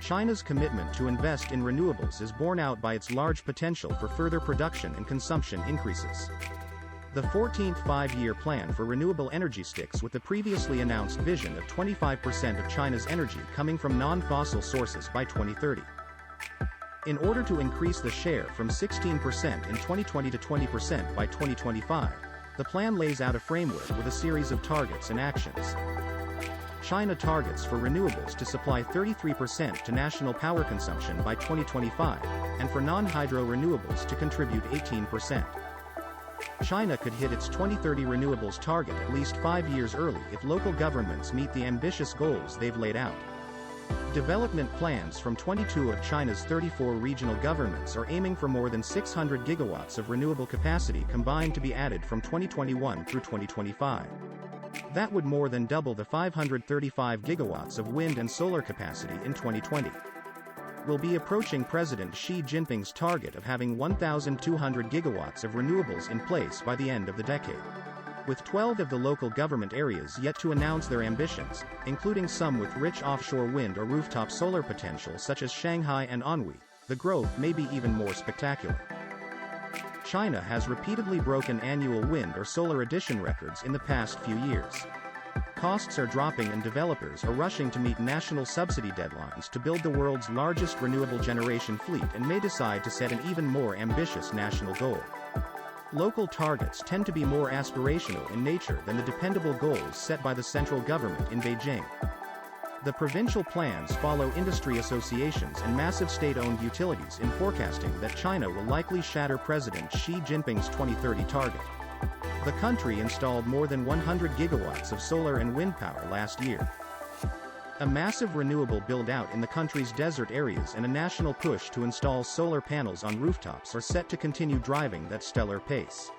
China's commitment to invest in renewables is borne out by its large potential for further production and consumption increases. The 14th five-year plan for renewable energy sticks with the previously announced vision of 25% of China's energy coming from non-fossil sources by 2030. In order to increase the share from 16% in 2020 to 20% by 2025, the plan lays out a framework with a series of targets and actions. China targets for renewables to supply 33% to national power consumption by 2025, and for non-hydro renewables to contribute 18%. China could hit its 2030 renewables target at least 5 years early if local governments meet the ambitious goals they've laid out. Development plans from 22 of China's 34 regional governments are aiming for more than 600 gigawatts of renewable capacity combined to be added from 2021 through 2025. That would more than double the 535 gigawatts of wind and solar capacity in 2020. We'll be approaching President Xi Jinping's target of having 1,200 gigawatts of renewables in place by the end of the decade. With 12 of the local government areas yet to announce their ambitions, including some with rich offshore wind or rooftop solar potential such as Shanghai and Anhui, the growth may be even more spectacular. China has repeatedly broken annual wind or solar addition records in the past few years. Costs are dropping and developers are rushing to meet national subsidy deadlines to build the world's largest renewable generation fleet and may decide to set an even more ambitious national goal. Local targets tend to be more aspirational in nature than the dependable goals set by the central government in Beijing. The provincial plans follow industry associations and massive state-owned utilities in forecasting that China will likely shatter President Xi Jinping's 2030 target. The country installed more than 100 gigawatts of solar and wind power last year. A massive renewable build-out in the country's desert areas and a national push to install solar panels on rooftops are set to continue driving that stellar pace.